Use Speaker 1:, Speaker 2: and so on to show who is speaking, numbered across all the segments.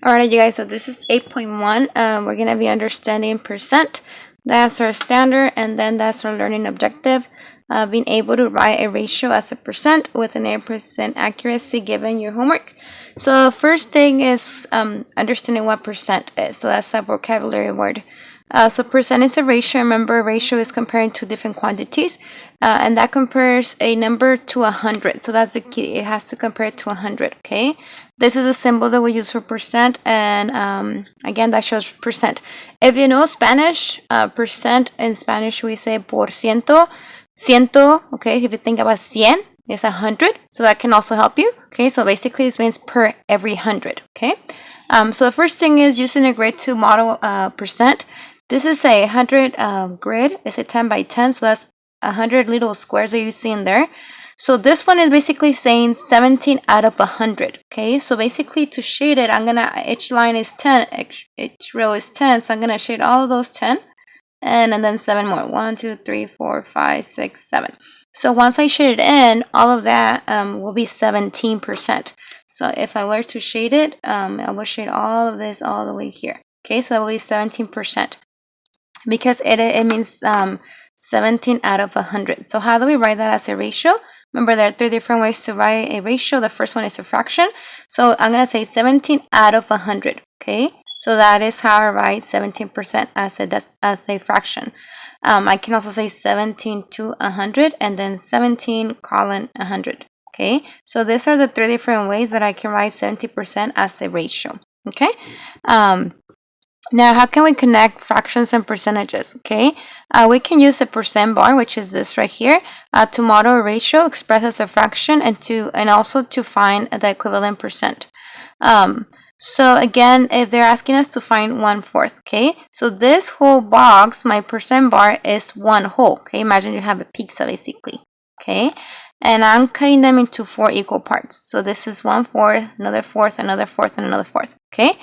Speaker 1: Alright, you guys, so this is 8.1. We're going to be understanding percent. That's our standard, and then that's our learning objective. Being able to write a ratio as a percent with an 8% accuracy given your homework. So first thing is understanding what percent is. So that's a vocabulary word. So percent is a ratio. Remember, a ratio is comparing two different quantities, and that compares a number to 100. So that's the key. It has to compare to 100. Okay. This is a symbol that we use for percent, and again, that shows percent. If you know Spanish, percent in Spanish we say por ciento. Ciento. Okay. If you think about cien, it's 100. So that can also help you. Okay. So basically, this means per every 100. Okay. So the first thing is using a grid to model percent. This is a 100 grid. It's a 10 by 10, so that's 100 little squares that you see in there. So this one is basically saying 17 out of 100. Okay, so basically to shade it, each line is 10, each row is 10, so I'm gonna shade all of those 10, and then 7 more. 1, 2, 3, 4, 5, 6, 7. So once I shade it in, all of that will be 17%. So if I were to shade it, I will shade all of this all the way here. Okay, so that will be 17%. Because it means 17 out of 100. So how do we write that as a ratio? Remember, there are 3 different ways to write a ratio. The first one is a fraction. So I'm going to say 17 out of 100. Okay, so that is how I write 17% as a fraction. I can also say 17 to 100 and then 17 colon 100. Okay, so these are the 3 different ways that I can write 70% as a ratio. Okay. Now, how can we connect fractions and percentages? Okay, we can use a percent bar, which is this right here, to model a ratio expressed as a fraction, and also to find the equivalent percent. So again, if they're asking us to find 1/4, okay, so this whole box, my percent bar, is one whole. Okay, imagine you have a pizza basically. Okay, and I'm cutting them into 4 equal parts. So this is 1/4, another fourth, another fourth, and another fourth. Okay,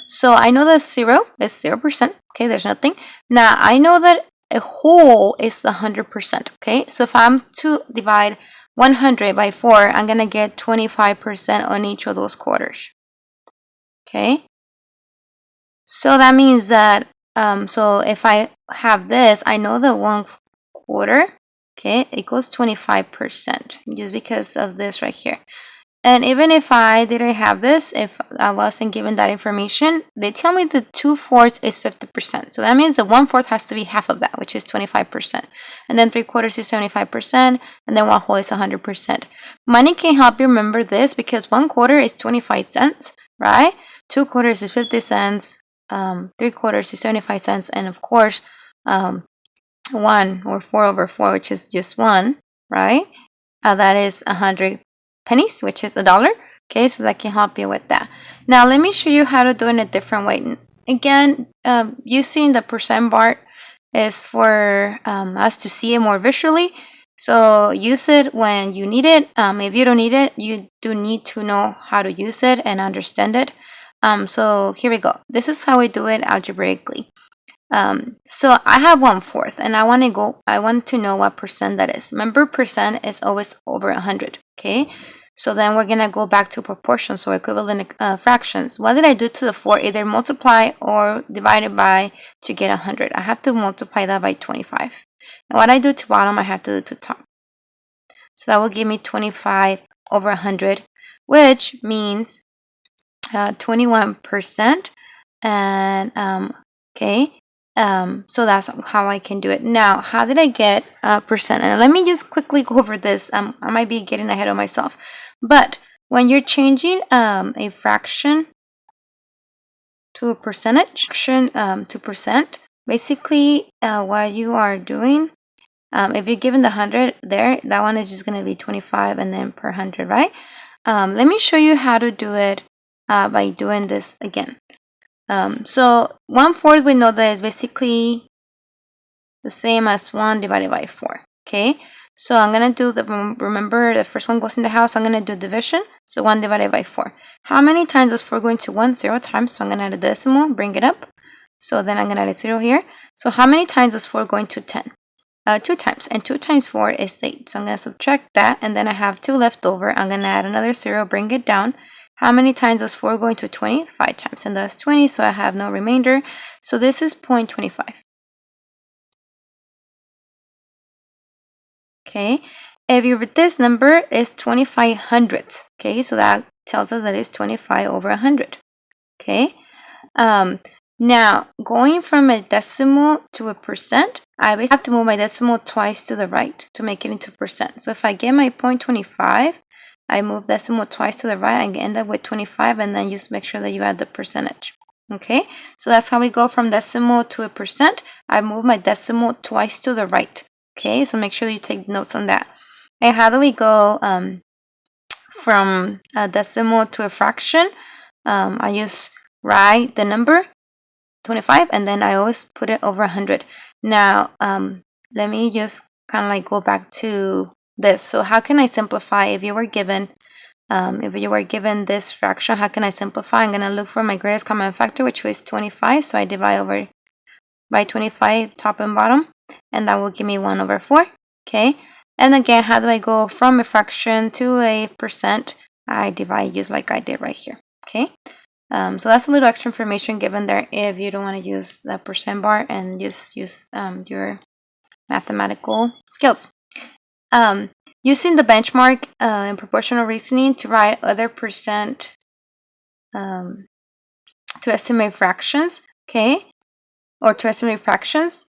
Speaker 1: so I know that 0 is 0%. Okay, there's nothing. Now I know that a whole is 100%. Okay, so if I'm to divide 100 by 4, I'm gonna get 25% on each of those quarters. Okay, so that means that so if I have this, I know that 1/4, okay, equals 25%, just because of this right here. And even if I didn't have this, if I wasn't given that information, they tell me that 2/4 is 50%. So that means that 1/4 has to be half of that, which is 25%. And then 3/4 is 75%, and then 1/2 is 100%. Money can help you remember this because 1/4 is 25 cents, right? 2/4 is 50 cents, 3/4 is 75 cents, and of course, 1 or 4/4, which is just 1, right? That is 100 pennies, which is $1. Okay, so that can help you with that. Now, let me show you how to do it in a different way. Again, using the percent bar is for us to see it more visually. So use it when you need it. If you don't need it, you do need to know how to use it and understand it. So here we go. This is how we do it algebraically. So I have 1/4, and I want to know what percent that is. Remember, percent is always over 100. Okay, so then we're gonna go back to proportions, so equivalent fractions. What did I do to the 4? Either multiply or divide it by to get 100. I have to multiply that by 25. And what I do to bottom, I have to do to top. So that will give me 25 over 100, which means 21%. And okay. So that's how I can do it. Now, how did I get percent? And let me just quickly go over this. I might be getting ahead of myself. But when you're changing a fraction to a percentage, to percent, basically what you are doing, if you're given the 100 there, that one is just going to be 25 and then per 100, right? Let me show you how to do it by doing this again. So 1/4 we know that is basically the same as 1 divided by 4. Okay, so I'm gonna do remember the first one goes in the house, so I'm gonna do division. So 1 divided by 4. How many times does 4 go into 1? 0 times. So I'm gonna add a decimal, bring it up. So then I'm gonna add a 0 here. So how many times does 4 go into 10? 2 times, and 2 times 4 is 8. So I'm gonna subtract that, and then I have 2 left over. I'm gonna add another 0, bring it down. How many times does 4 go into 20? 5 times, and that's 20, so I have no remainder. So this is 0.25. Okay, if you read this number, it's 25 hundredths. Okay, so that tells us that it's 25 over 100. Okay, now going from a decimal to a percent, I basically have to move my decimal twice to the right to make it into percent. So if I get my 0.25, I move decimal twice to the right and end up with 25, and then just make sure that you add the percentage. Okay, so that's how we go from decimal to a percent. I move my decimal twice to the right. Okay, so make sure you take notes on that. And how do we go from a decimal to a fraction? I just write the number 25, and then I always put it over 100. Now, let me just kind of like go back to this. So how can I simplify if you were given this fraction? How can I simplify? I'm going to look for my greatest common factor, which was 25. So I divide over by 25 top and bottom, and that will give me 1 over 4. Okay, and again, how do I go from a fraction to a percent? I divide just like I did right here. Okay, so that's a little extra information given there if you don't want to use the percent bar and just use your mathematical skills. Using the benchmark in proportional reasoning to write other percent to estimate fractions, okay, or to estimate fractions.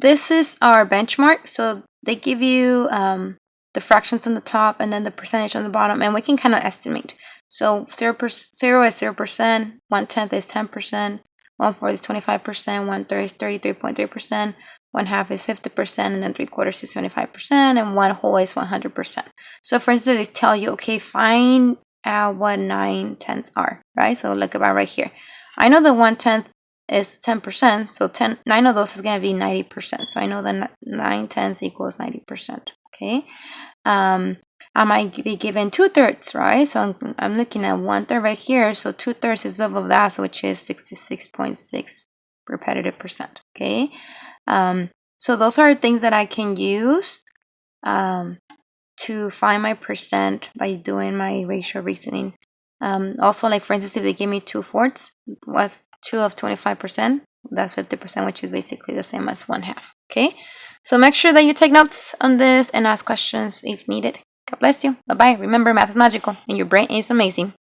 Speaker 1: This is our benchmark. So they give you the fractions on the top and then the percentage on the bottom, and we can kind of estimate. So 0 is 0%, 1/10 is 10%, 1/4 is 25%, 1/3 is 33.3%, 1/2 is 50%, and then 3/4 is 75%, and 1/2 is 100%. So for instance, they tell you, okay, find out what 9/10 are, right? So look about right here. I know the 1/10 is 10%, so 9 of those is going to be 90%. So I know that 9/10 equals 90%. Okay, I might be given 2/3, right? So I'm looking at 1/3 right here. So 2/3 is of that, which is 66.6 repetitive percent. Okay, so those are things that I can use to find my percent by doing my ratio reasoning. Also, like for instance, if they give me 2/4, was 2 of 25%, that's 50%, which is basically the same as 1/2. Okay, so make sure that you take notes on this and ask questions if needed. God bless you. Bye bye. Remember, math is magical and your brain is amazing.